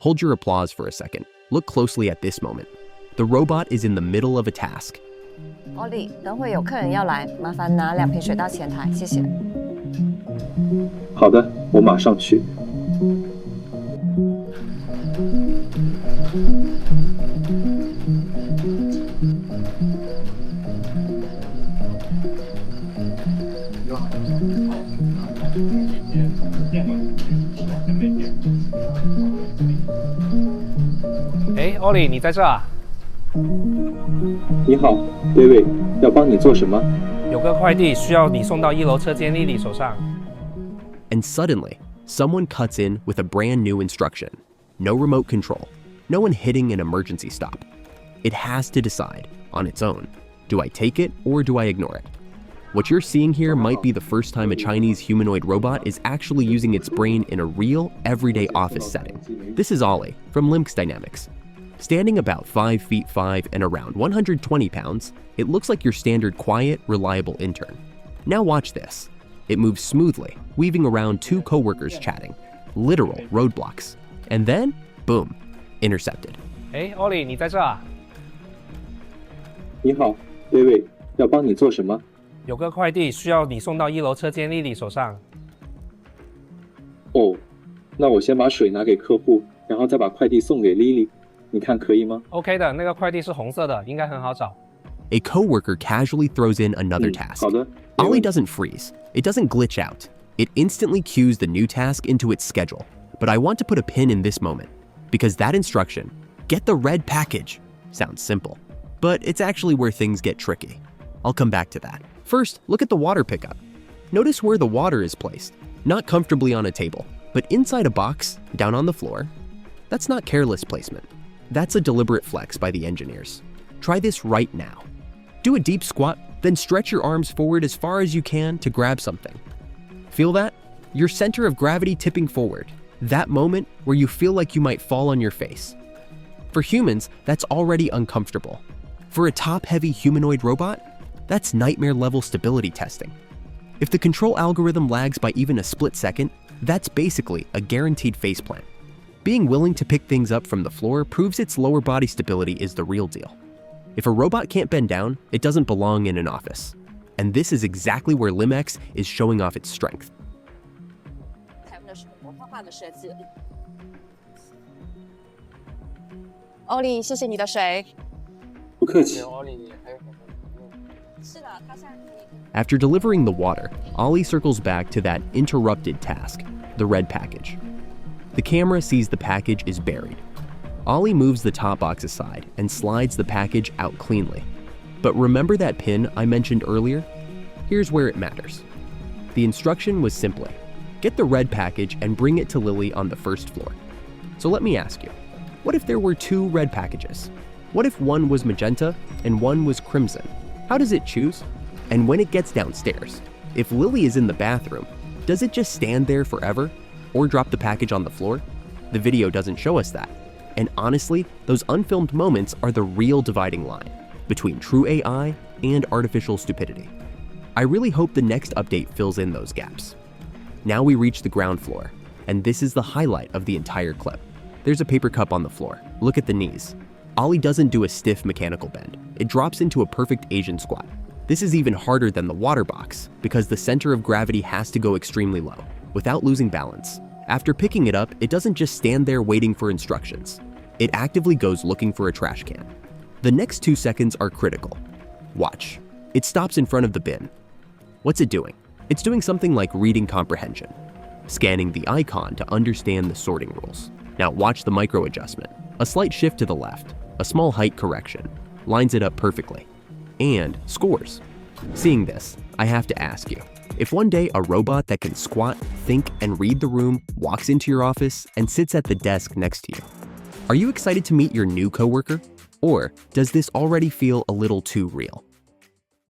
Hold your applause for a second. Look closely at this moment. The robot is in the middle of a task. Ollie，等会有客人要来，麻烦拿2瓶水到前台，谢谢。好的，我马上去。Ollie， 你在这啊？你好，David，要帮你做什么？有个快递需要你送到1楼车间莉莉手上。And suddenly, someone cuts in with a brand new instruction. No remote control. No one hitting an emergency stop. It has to decide, on its own, do I take it or do I ignore it? What you're seeing here might be the first time a Chinese humanoid robot is actually using its brain in a real, everyday office setting. This is Ollie from Lynx Dynamics. Standing about 5 feet 5 and around 120 pounds, it looks like your standard quiet, reliable intern. Now watch this. It moves smoothly, weaving around 2 coworkers chatting. Literal roadblocks. And then, boom, intercepted. Ollie， 你在这啊？你好，David，要帮你做什么？有个快递需要你送到1楼车间莉莉手上。哦，那我先把水拿给客户，然后再把快递送给 Lily。你看可以吗 ？OK 的，那个快递是红色的，应该很好找。A coworker casually throws in another task. 好的。Ollie doesn't freeze. It doesn't glitch out. It instantly cues the new task into its schedule. But I want to put a pin in this moment, because that instruction, get the red package, sounds simple. But it's actually where things get tricky. I'll come back to that. First, look at the water pickup. Notice where the water is placed. Not comfortably on a table, but inside a box, down on the floor. That's not careless placement. That's a deliberate flex by the engineers. Try this right now. Do a deep squat, then stretch your arms forward as far as you can to grab something. Feel that? Your center of gravity tipping forward. That moment where you feel like you might fall on your face. For humans, that's already uncomfortable. For a top-heavy humanoid robot, that's nightmare-level stability testing. If the control algorithm lags by even a split second, that's basically a guaranteed faceplant. Being willing to pick things up from the floor proves its lower body stability is the real deal. If a robot can't bend down, it doesn't belong in an office. And this is exactly where LimX is showing off its strength. Ollie， 谢谢你的水。不客气。After delivering the water, Ollie circles back to that interrupted task, the red package. The camera sees the package is buried. Ollie moves the top box aside and slides the package out cleanly. But remember that pin I mentioned earlier? Here's where it matters. The instruction was simply, get the red package and bring it to Lily on the first floor. So let me ask you, what if there were 2 red packages? What if one was magenta and one was crimson? How does it choose? And when it gets downstairs, if Lily is in the bathroom, does it just stand there forever? Or drop the package on the floor? The video doesn't show us that. And honestly, those unfilmed moments are the real dividing line between true AI and artificial stupidity. I really hope the next update fills in those gaps. Now we reach the ground floor, and this is the highlight of the entire clip. There's a paper cup on the floor. Look at the knees. Ollie doesn't do a stiff mechanical bend. It drops into a perfect Asian squat. This is even harder than the water box because the center of gravity has to go extremely low, without losing balance. After picking it up, it doesn't just stand there waiting for instructions. It actively goes looking for a trash can. The next 2 seconds are critical. Watch. It stops in front of the bin. What's it doing? It's doing something like reading comprehension, scanning the icon to understand the sorting rules. Now watch the micro adjustment. A slight shift to the left, a small height correction, lines it up perfectly, and scores. Seeing this, I have to ask you, if one day a robot that can squat, think, and read the room walks into your office and sits at the desk next to you, are you excited to meet your new coworker? Or does this already feel a little too real?